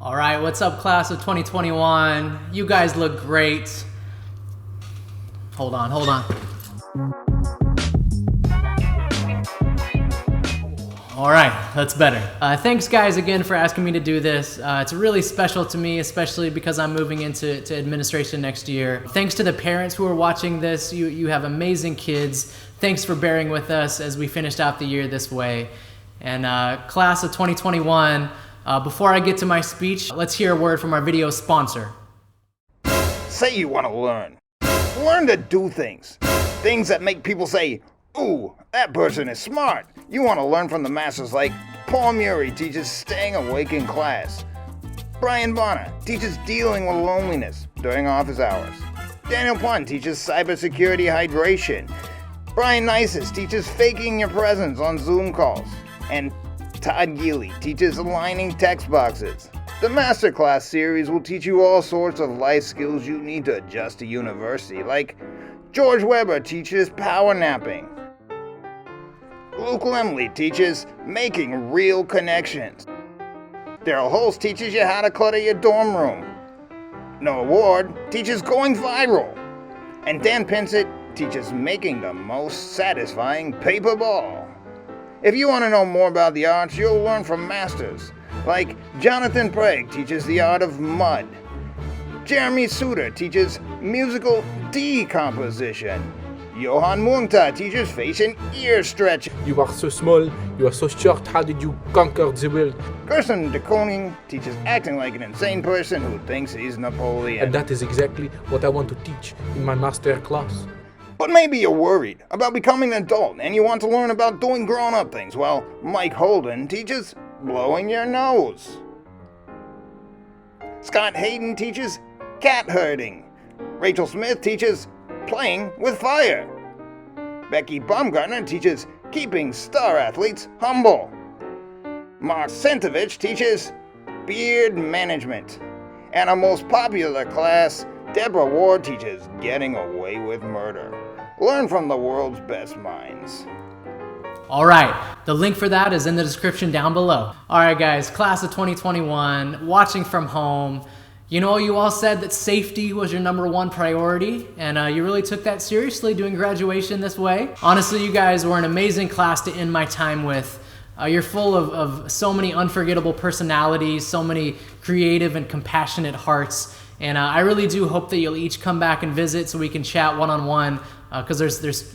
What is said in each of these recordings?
All right, what's up, class of 2021? You guys look great. Hold on. All right, that's better. Thanks guys again for asking me to do this. It's really special to me, especially because I'm moving into administration next year. Thanks to the parents who are watching this. You have amazing kids. Thanks for bearing with us as we finished out the year this way. And class of 2021, before I get to my speech, let's hear a word from our video sponsor. Say you want to learn. Learn to do things. Things that make people say, ooh, that person is smart. You want to learn from the masters like Paul Murray teaches staying awake in class. Brian Bonner teaches dealing with loneliness during office hours. Daniel Plunn teaches cybersecurity hydration. Brian Nisus teaches faking your presence on Zoom calls. And Todd Geely teaches aligning text boxes. The Masterclass series will teach you all sorts of life skills you need to adjust to university, like George Weber teaches power napping. Luke Lemley teaches making real connections. Daryl Holst teaches you how to clutter your dorm room. Noah Ward teaches going viral. And Dan Pinsett teaches making the most satisfying paper ball. If you want to know more about the arts, you'll learn from masters, like Jonathan Prague teaches the art of mud. Jeremy Suter teaches musical decomposition. Johan Muntah teaches face and ear stretching. You are so small, you are so short, how did you conquer the world? Kirsten de Koning teaches acting like an insane person who thinks he's Napoleon. And that is exactly what I want to teach in my master class. But maybe you're worried about becoming an adult and you want to learn about doing grown-up things. Well, Mike Holden teaches blowing your nose. Scott Hayden teaches cat herding. Rachel Smith teaches playing with fire. Becky Baumgartner teaches keeping star athletes humble. Mark Sentovich teaches beard management. And our most popular class, Deborah Ward teaches getting away with murder. Learn from the world's best minds. All right, the link for that is in the description down below. All right guys, class of 2021, watching from home. You know, you all said that safety was your #1 priority, and you really took that seriously doing graduation this way. Honestly, you guys were an amazing class to end my time with. You're full of so many unforgettable personalities, so many creative and compassionate hearts, and I really do hope that you'll each come back and visit so we can chat one-on-one, because there's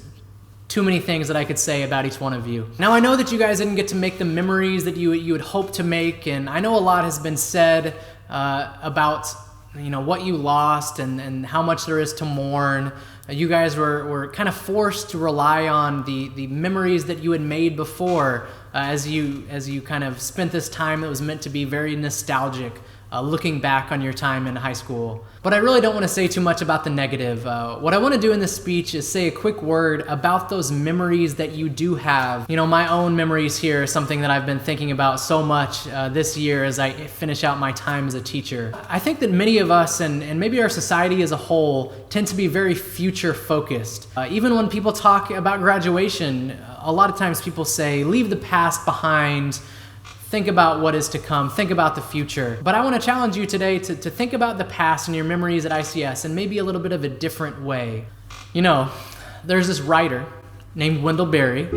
too many things that I could say about each one of you. Now I know that you guys didn't get to make the memories that you had hoped to make, and I know a lot has been said about what you lost and how much there is to mourn. You guys were kind of forced to rely on the memories that you had made before as you kind of spent this time that was meant to be very nostalgic, looking back on your time in high school. But I really don't want to say too much about the negative. What I want to do in this speech is say a quick word about those memories that you do have. You know, my own memories here is something that I've been thinking about so much this year as I finish out my time as a teacher. I think that many of us, and maybe our society as a whole, tend to be very future focused. Even when people talk about graduation, a lot of times people say, leave the past behind, think about what is to come, think about the future. But I want to challenge you today to think about the past and your memories at ICS in maybe a little bit of a different way. You know, there's this writer named Wendell Berry.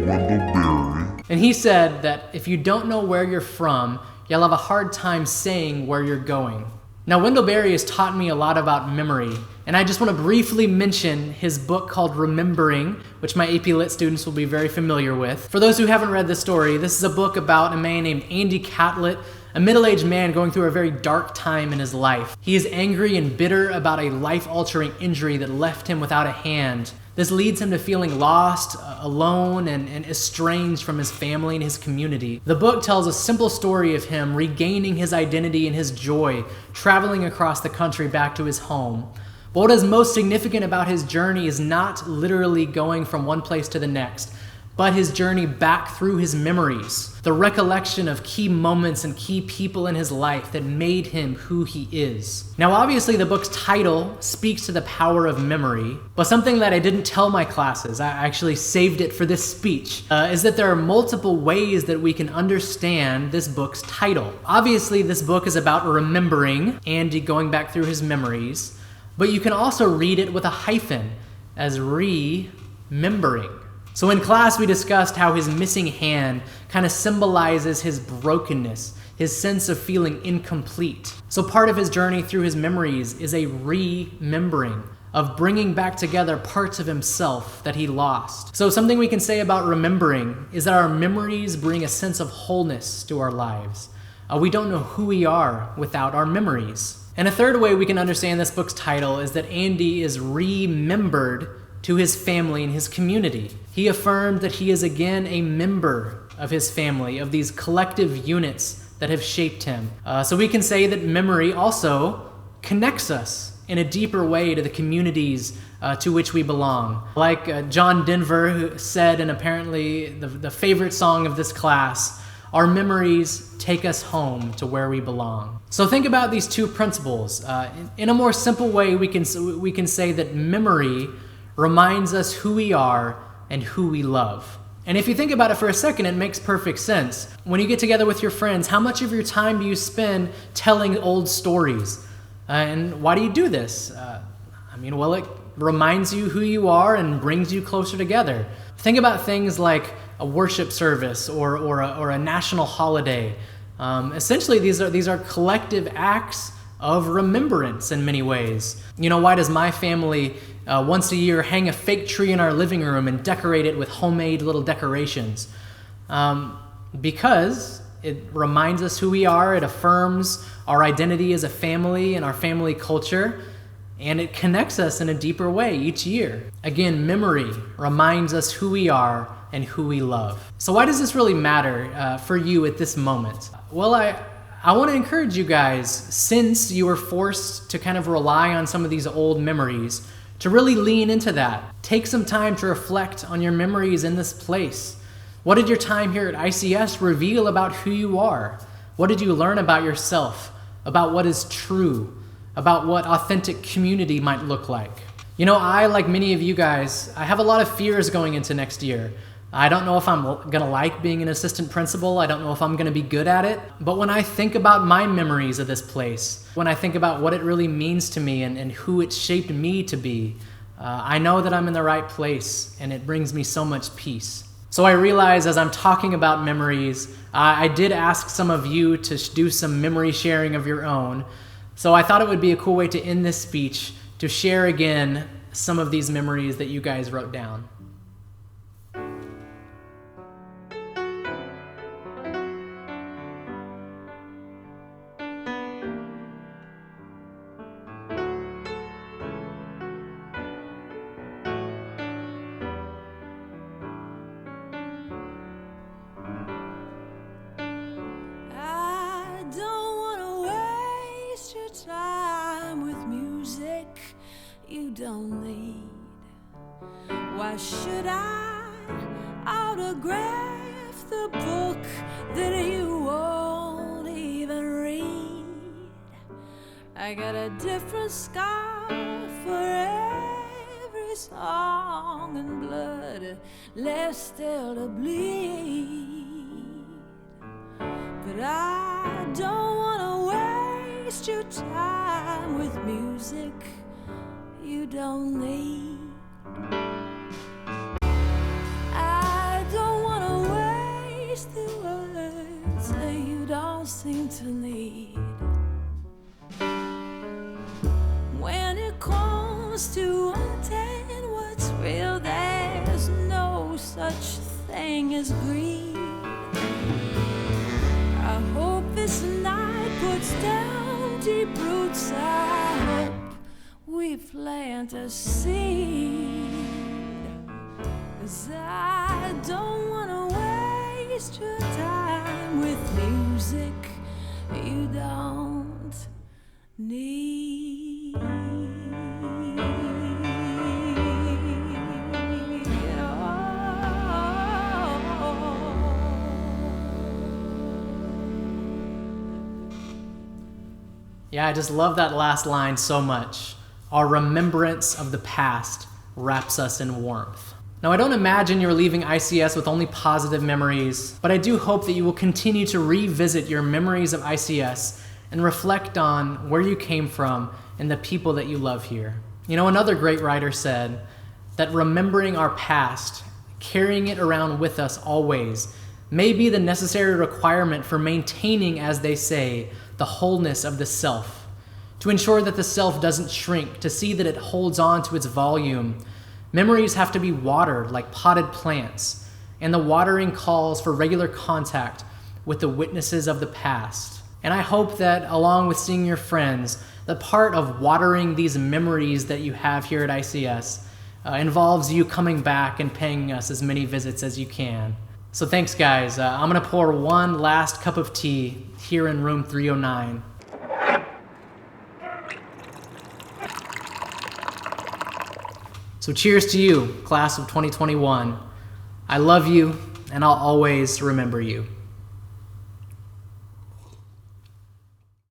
And he said that if you don't know where you're from, you'll have a hard time saying where you're going. Now, Wendell Berry has taught me a lot about memory, and I just want to briefly mention his book called Remembering, which my AP Lit students will be very familiar with. For those who haven't read this story, this is a book about a man named Andy Catlett, a middle-aged man going through a very dark time in his life. He is angry and bitter about a life-altering injury that left him without a hand. This leads him to feeling lost, alone, and estranged from his family and his community. The book tells a simple story of him regaining his identity and his joy, traveling across the country back to his home. But what is most significant about his journey is not literally going from one place to the next, but his journey back through his memories, the recollection of key moments and key people in his life that made him who he is. Now, obviously, the book's title speaks to the power of memory, but something that I didn't tell my classes, I actually saved it for this speech, is that there are multiple ways that we can understand this book's title. Obviously, this book is about remembering Andy going back through his memories, but you can also read it with a hyphen as remembering. So in class, we discussed how his missing hand kind of symbolizes his brokenness, his sense of feeling incomplete. So part of his journey through his memories is a remembering, of bringing back together parts of himself that he lost. So something we can say about remembering is that our memories bring a sense of wholeness to our lives. We don't know who we are without our memories. And a third way we can understand this book's title is that Andy is remembered to his family and his community. He affirmed that he is again a member of his family, of these collective units that have shaped him. So we can say that memory also connects us in a deeper way to the communities to which we belong. Like John Denver who said, and apparently the favorite song of this class, our memories take us home to where we belong. So think about these two principles. In a more simple way, we can say that memory reminds us who we are and who we love. And if you think about it for a second, it makes perfect sense. When you get together with your friends, how much of your time do you spend telling old stories? And why do you do this? Well, it reminds you who you are and brings you closer together. Think about things like a worship service or a national holiday. Essentially, these are collective acts of remembrance in many ways. Why does my family once a year hang a fake tree in our living room and decorate it with homemade little decorations? Because it reminds us who we are, it affirms our identity as a family and our family culture, and it connects us in a deeper way each year. Again, memory reminds us who we are and who we love. So why does this really matter for you at this moment? Well, I want to encourage you guys, since you were forced to kind of rely on some of these old memories, to really lean into that. Take some time to reflect on your memories in this place. What did your time here at ICS reveal about who you are? What did you learn about yourself, about what is true, about what authentic community might look like? I, like many of you guys, I have a lot of fears going into next year. I don't know if I'm gonna like being an assistant principal. I don't know if I'm gonna be good at it. But when I think about my memories of this place, when I think about what it really means to me and who it shaped me to be, I know that I'm in the right place, and it brings me so much peace. So I realize as I'm talking about memories, I did ask some of you to do some memory sharing of your own. So I thought it would be a cool way to end this speech to share again some of these memories that you guys wrote down. You don't need. Why should I autograph the book that you won't even read? I got a different scar for every song and blood left still to bleed. But I don't wanna waste your time with music you don't need. I don't wanna waste the words that you don't seem to need. When it comes to understanding what's real, there's no such thing as greed. I hope this night puts down deep roots. I hope we plant a seed, 'cause I don't wanna waste your time with music you don't need. Oh. Yeah, I just love that last line so much. Our remembrance of the past wraps us in warmth. Now, I don't imagine you're leaving ICS with only positive memories, but I do hope that you will continue to revisit your memories of ICS and reflect on where you came from and the people that you love here. You know, another great writer said that remembering our past, carrying it around with us always, may be the necessary requirement for maintaining, as they say, the wholeness of the self. To ensure that the self doesn't shrink, to see that it holds on to its volume, memories have to be watered like potted plants, and the watering calls for regular contact with the witnesses of the past. And I hope that, along with seeing your friends, the part of watering these memories that you have here at ICS involves you coming back and paying us as many visits as you can. So thanks, guys. I'm gonna pour one last cup of tea here in room 309. So cheers to you, class of 2021. I love you, and I'll always remember you.